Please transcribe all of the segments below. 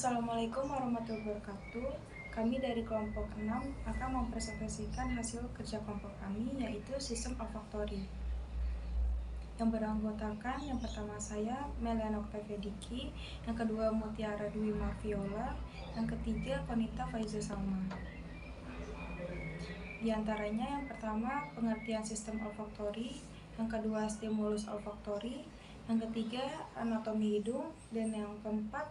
Assalamualaikum warahmatullahi wabarakatuh. Kami dari kelompok 6 akan mempresentasikan hasil kerja kelompok kami, yaitu sistem olfaktori. Yang beranggotakan yang pertama saya, Meliana Octavia Diki, yang kedua Mutiara Dwi Marviola, yang ketiga Konita Faiza Salma. Di antaranya yang pertama pengertian sistem olfaktori, yang kedua stimulus olfaktori, yang ketiga anatomi hidung, dan yang keempat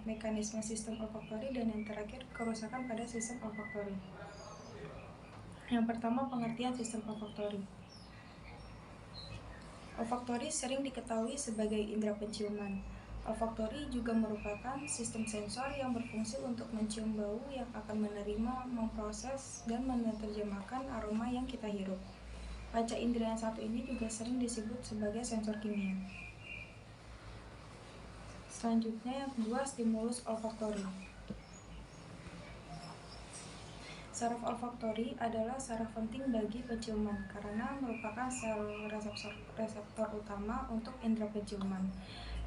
mekanisme sistem olfaktori, dan yang terakhir kerusakan pada sistem olfaktori. Yang pertama pengertian sistem olfaktori. Olfaktori sering diketahui sebagai indera penciuman. Olfaktori juga merupakan sistem sensor yang berfungsi untuk mencium bau yang akan menerima, memproses, dan menerjemahkan aroma yang kita hirup. Panca indera yang satu ini juga sering disebut sebagai sensor kimia. Selanjutnya yang kedua, stimulus olfaktori. Saraf olfaktori adalah saraf penting bagi penciuman karena merupakan sel reseptor utama untuk indera penciuman.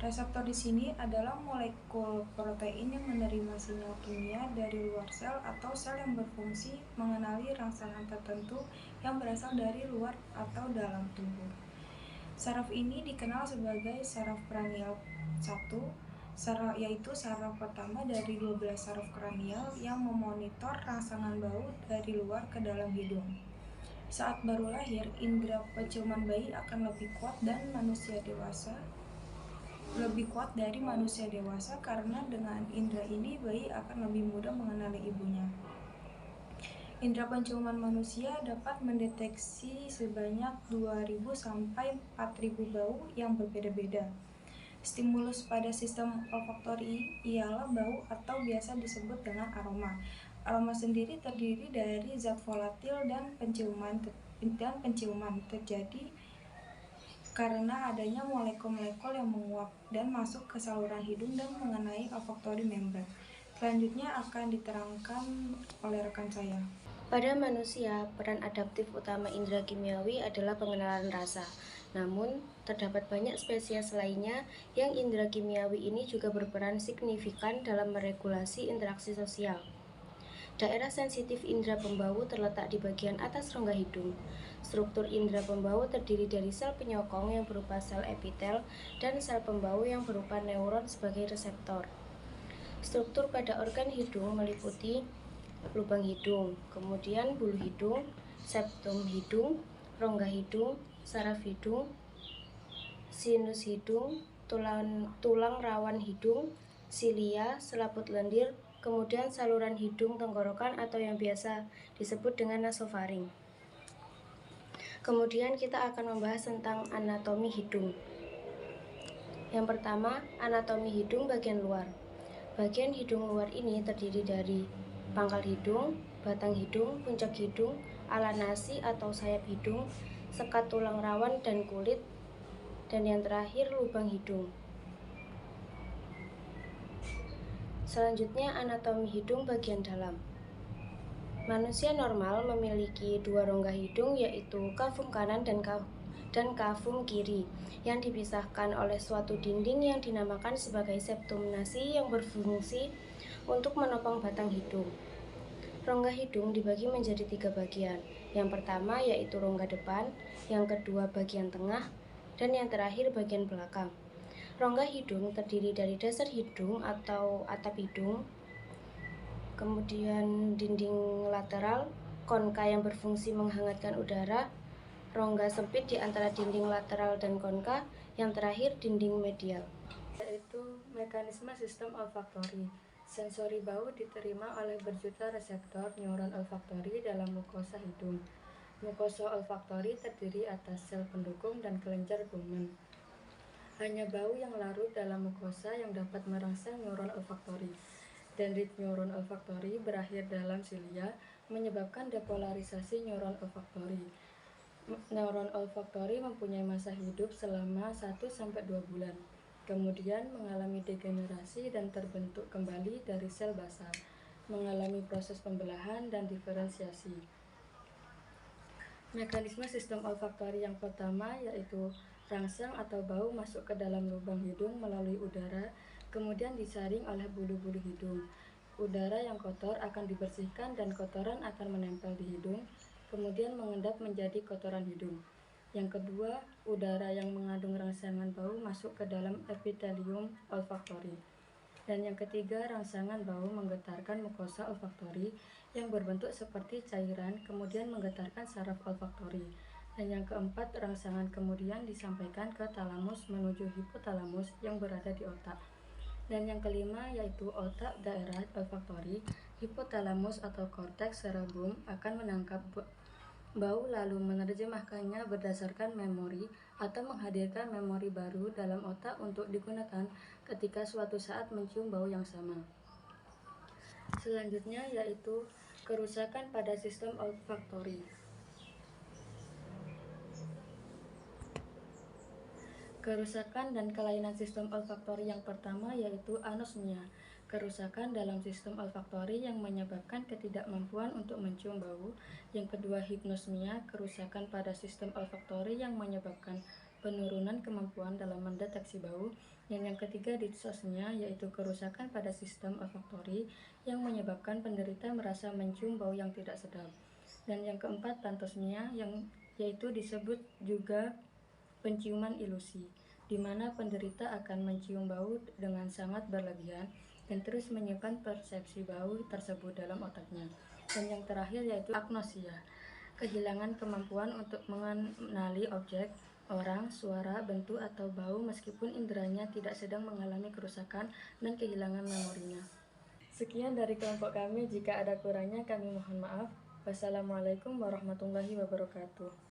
Reseptor di sini adalah molekul protein yang menerima sinyal kimia dari luar sel atau sel yang berfungsi mengenali rangsangan tertentu yang berasal dari luar atau dalam tubuh. Saraf ini dikenal sebagai saraf kranial 1, yaitu saraf pertama dari 12 saraf kranial yang memonitor rangsangan bau dari luar ke dalam hidung. Saat baru lahir, indera penciuman bayi akan lebih kuat dari manusia dewasa karena dengan indera ini bayi akan lebih mudah mengenali ibunya. Indera penciuman manusia dapat mendeteksi sebanyak 2.000 sampai 4.000 bau yang berbeda-beda. Stimulus pada sistem olfaktori ialah bau atau biasa disebut dengan aroma. Aroma sendiri terdiri dari zat volatil dan penciuman terjadi karena adanya molekul-molekul yang menguap dan masuk ke saluran hidung dan mengenai olfaktori membran. Selanjutnya akan diterangkan oleh rekan saya. Pada manusia, peran adaptif utama indera kimiawi adalah pengenalan rasa. Namun, terdapat banyak spesies lainnya yang indera kimiawi ini juga berperan signifikan dalam meregulasi interaksi sosial. Daerah sensitif indera pembau terletak di bagian atas rongga hidung. Struktur indera pembau terdiri dari sel penyokong yang berupa sel epitel dan sel pembau yang berupa neuron sebagai reseptor. Struktur pada organ hidung meliputi lubang hidung, kemudian bulu hidung, septum hidung, rongga hidung, saraf hidung, sinus hidung, tulang rawan hidung, silia, selaput lendir, kemudian saluran hidung tenggorokan atau yang biasa disebut dengan nasofaring. Kemudian kita akan membahas tentang anatomi hidung. Yang pertama, anatomi hidung bagian luar. Bagian hidung luar ini terdiri dari pangkal hidung, batang hidung, puncak hidung, alanasi atau sayap hidung, sekat tulang rawan dan kulit, dan yang terakhir lubang hidung. Selanjutnya anatomi hidung bagian dalam. Manusia normal memiliki dua rongga hidung, yaitu kavum kanan dan kavum kiri, yang dipisahkan oleh suatu dinding yang dinamakan sebagai septum nasi yang berfungsi untuk menopang batang hidung. Rongga hidung dibagi menjadi 3 bagian. Yang pertama yaitu rongga depan, yang kedua bagian tengah, dan yang terakhir bagian belakang. Rongga hidung terdiri dari dasar hidung atau atap hidung, kemudian dinding lateral, konka yang berfungsi menghangatkan udara, rongga sempit di antara dinding lateral dan konka, yang terakhir dinding medial. Yaitu mekanisme sistem olfaktori. Sensori bau diterima oleh berjuta reseptor neuron olfaktori dalam mukosa hidung. Mukosa olfaktori terdiri atas sel pendukung dan kelenjar Bowman. Hanya bau yang larut dalam mukosa yang dapat merangsang neuron olfaktori. Dendrit neuron olfaktori berakhir dalam silia, menyebabkan depolarisasi neuron olfaktori. Neuron olfaktori mempunyai masa hidup selama 1-2 bulan. Kemudian mengalami degenerasi dan terbentuk kembali dari sel basal, mengalami proses pembelahan dan diferensiasi. Mekanisme sistem olfaktori yang pertama yaitu rangsang atau bau masuk ke dalam lubang hidung melalui udara kemudian disaring oleh bulu-bulu hidung. Udara yang kotor akan dibersihkan dan kotoran akan menempel di hidung, kemudian mengendap menjadi kotoran hidung. Yang kedua, udara yang mengandung rangsangan bau masuk ke dalam epitelium olfaktori. Dan yang ketiga, rangsangan bau menggetarkan mukosa olfaktori yang berbentuk seperti cairan, kemudian menggetarkan saraf olfaktori. Dan yang keempat, rangsangan kemudian disampaikan ke talamus menuju hipotalamus yang berada di otak. Dan yang kelima yaitu otak daerah olfaktori, hipotalamus atau korteks cerebrum akan menangkap bau lalu menerjemahkannya berdasarkan memori atau menghadirkan memori baru dalam otak untuk digunakan ketika suatu saat mencium bau yang sama. Selanjutnya yaitu kerusakan pada sistem olfaktori. Kerusakan dan kelainan sistem olfaktori yang pertama yaitu anosmia, kerusakan dalam sistem olfaktori yang menyebabkan ketidakmampuan untuk mencium bau. Yang kedua, hipnosmia, kerusakan pada sistem olfaktori yang menyebabkan penurunan kemampuan dalam mendeteksi bau. Dan yang ketiga, dysosmia, yaitu kerusakan pada sistem olfaktori yang menyebabkan penderita merasa mencium bau yang tidak sedap. Dan yang keempat, pantosmia, yaitu disebut juga penciuman ilusi, di mana penderita akan mencium bau dengan sangat berlebihan dan terus menyimpan persepsi bau tersebut dalam otaknya. Dan yang terakhir yaitu agnosia, kehilangan kemampuan untuk mengenali objek, orang, suara, bentuk, atau bau meskipun inderanya tidak sedang mengalami kerusakan dan kehilangan memorinya. Sekian dari kelompok kami, jika ada kurangnya kami mohon maaf. Wassalamualaikum warahmatullahi wabarakatuh.